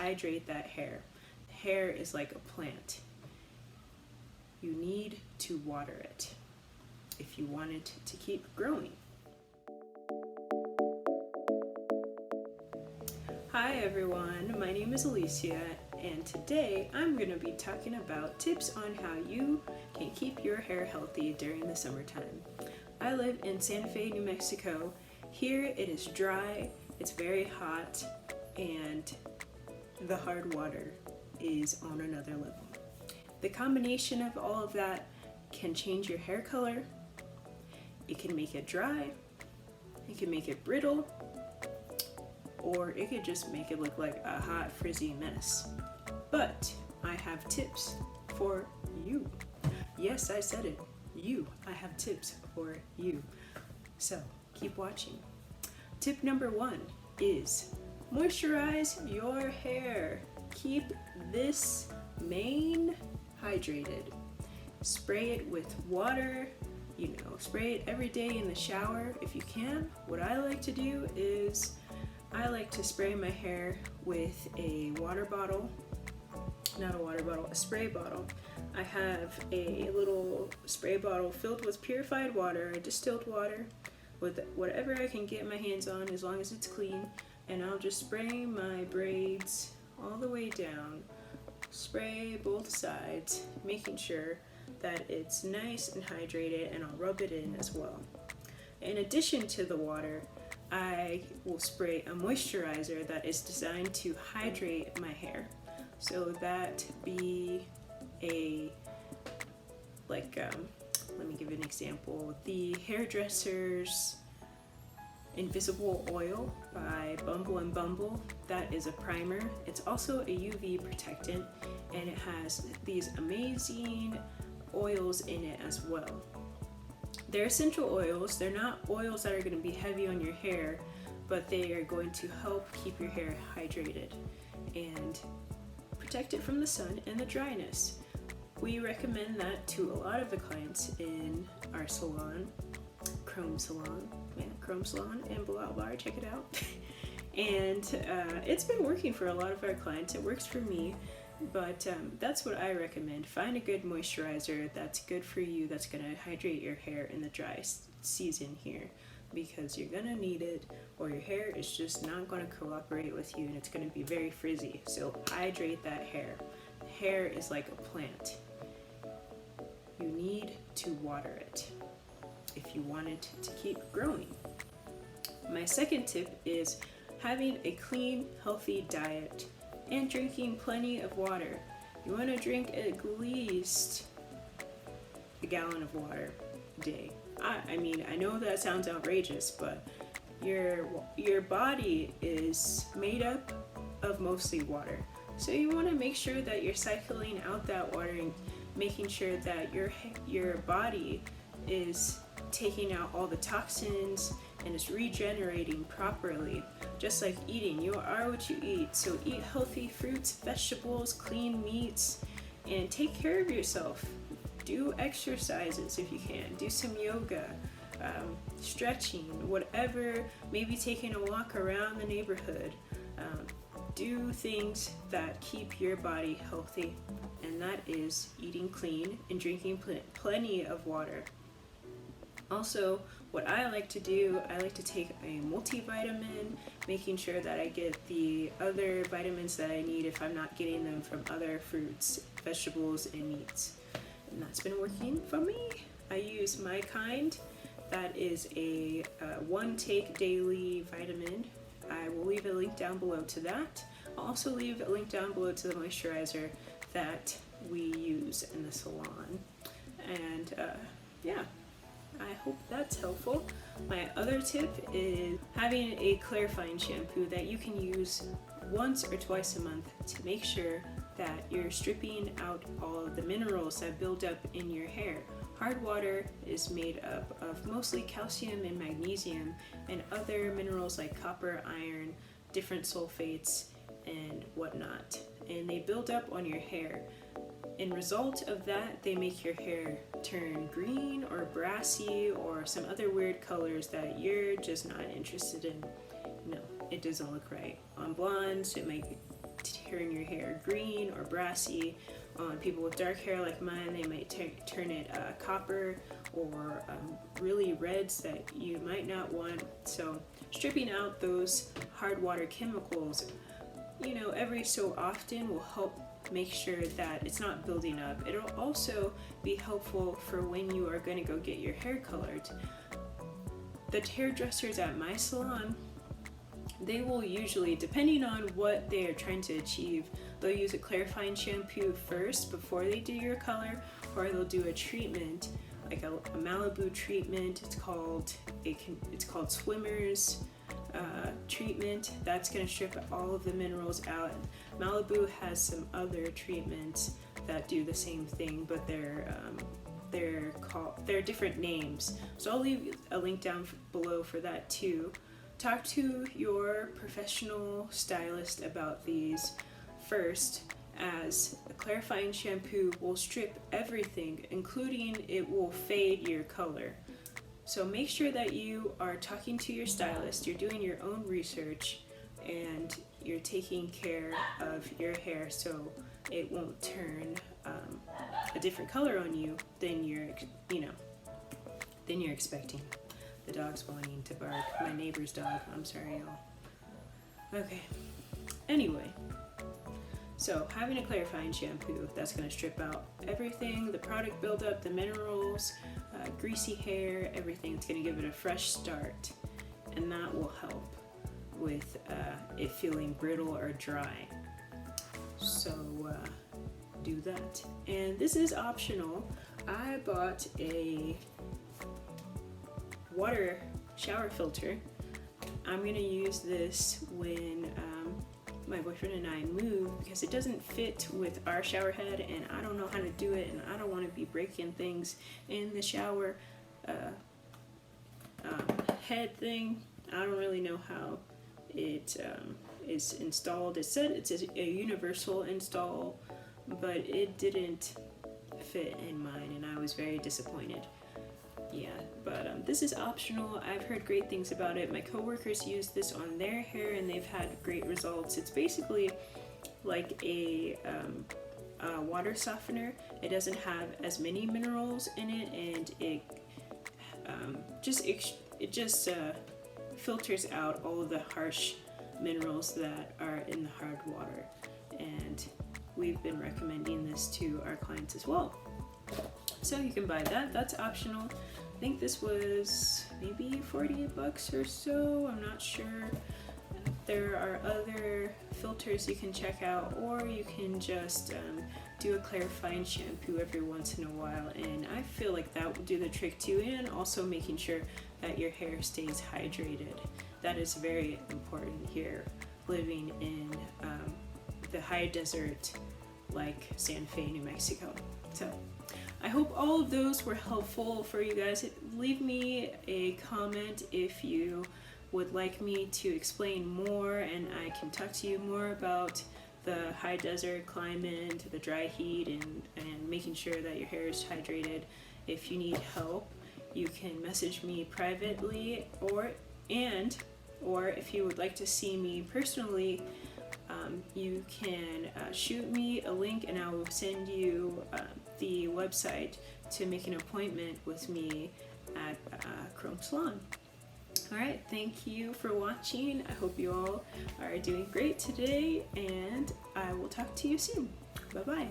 hydrate that hair. Hair is like a plant. You need to water it if you want it to keep growing. Hi everyone, my name is Alicia, and today I'm going to be talking about tips on how you can keep your hair healthy during the summertime. I live in Santa Fe, New Mexico. Here it is dry, it's very hot, and the hard water is on another level. The combination of all of that can change your hair color. It can make it dry, it can make it brittle, or it could just make it look like a hot frizzy mess. But I have tips for you. Yes, I said it. You. I have tips for you. So keep watching. Tip number 1 is moisturize your hair. Keep this mane hydrated. Spray it with water. Spray it every day in the shower if you can. What I like to do is I like to spray my hair with a water bottle, not a water bottle, a spray bottle. I have a little spray bottle filled with purified water, distilled water, with whatever I can get my hands on as long as it's clean, and I'll just spray my braids all the way down, spray both sides, making sure that it's nice and hydrated, and I'll rub it in as well. In addition to the water, I will spray a moisturizer that is designed to hydrate my hair. So that be let me give you an example. The Hairdresser's Invisible Oil by Bumble and Bumble, that is a primer. It's also a UV protectant, and it has these amazing oils in it as well. They're essential oils. They're not oils that are going to be heavy on your hair, but they are going to help keep your hair hydrated and protect it from the sun and the dryness. We recommend that to a lot of the clients in our salon, Chrome Salon in Bilal Bar, check it out. And it's been working for a lot of our clients. It works for me. But that's what I recommend. Find a good moisturizer that's good for you, that's going to hydrate your hair in the dry season here, because you're going to need it, or your hair is just not going to cooperate with you and it's going to be very frizzy. So hydrate that hair. Hair is like a plant. You need to water it if you want it to keep growing. My second tip is having a clean, healthy diet and drinking plenty of water. You want to drink at least a gallon of water a day. I know that sounds outrageous, but your body is made up of mostly water. So you want to make sure that you're cycling out that water and making sure that your body is taking out all the toxins and is regenerating properly. Just like eating, you are what you eat. So eat healthy fruits, vegetables, clean meats, and take care of yourself. Do exercises if you can. Do some yoga, stretching, whatever, maybe taking a walk around the neighborhood. Do things that keep your body healthy, and that is eating clean and drinking plenty of water. Also, what I like to do, I like to take a multivitamin, making sure that I get the other vitamins that I need if I'm not getting them from other fruits, vegetables, and meats. And that's been working for me. I use My Kind. That is a one take daily vitamin. I will leave a link down below to that. I'll also leave a link down below to the moisturizer that we use in the salon. And I hope that's helpful. My other tip is having a clarifying shampoo that you can use once or twice a month to make sure that you're stripping out all of the minerals that build up in your hair. Hard water is made up of mostly calcium and magnesium and other minerals like copper, iron, different sulfates, and whatnot. And they build up on your hair. In result of that, they make your hair turn green or brassy or some other weird colors that you're just not interested in. No, it doesn't look right. On blondes, it might turn your hair green or brassy. On people with dark hair like mine, they might turn it copper or really reds that you might not want. So stripping out those hard water chemicals, you know, every so often will help make sure that it's not building up. It'll also be helpful for when you are going to go get your hair colored. The hairdressers at my salon, they will usually, depending on what they are trying to achieve, they'll use a clarifying shampoo first before they do your color, or they'll do a treatment like a Malibu treatment. It's called Swimmer's treatment. That's going to strip all of the minerals out. Malibu has some other treatments that do the same thing, but they're different names. So I'll leave a link down below for that too. Talk to your professional stylist about these first, as a clarifying shampoo will strip everything, including it will fade your color. So make sure that you are talking to your stylist, you're doing your own research, and you're taking care of your hair so it won't turn a different color on you than you're expecting. The dog's wanting to bark. My neighbor's dog. I'm sorry, y'all. Okay. Anyway, so having a clarifying shampoo, that's going to strip out everything, the product buildup, the minerals, greasy hair, everything. It's going to give it a fresh start, and that will help with it feeling brittle or dry. So do that. And this is optional. I bought a water shower filter. I'm gonna use this when my boyfriend and I move, because it doesn't fit with our shower head, and I don't know how to do it, and I don't want to be breaking things in the shower head thing. I don't really know how it is installed. It said it's a universal install, but it didn't fit in mine, and I was very disappointed. Yeah, but this is optional. I've heard great things about it. My coworkers use this on their hair and they've had great results. It's basically like a water softener. It doesn't have as many minerals in it, and it just filters out all of the harsh minerals that are in the hard water. And we've been recommending this to our clients as well. So you can buy that. That's optional. I think this was maybe 48 bucks or so. I'm not sure. There are other filters you can check out, or you can just do a clarifying shampoo every once in a while, and I feel like that will do the trick too, and also making sure that your hair stays hydrated. That is very important here, living in the high desert like Santa Fe, New Mexico. So I hope all of those were helpful for you guys. Leave me a comment if you would like me to explain more, and I can talk to you more about the high desert climate, the dry heat, and making sure that your hair is hydrated. If you need help, you can message me privately, or if you would like to see me personally, you can shoot me a link and I will send you the website to make an appointment with me at Chrome Salon. Alright, thank you for watching. I hope you all are doing great today, and I will talk to you soon. Bye-bye.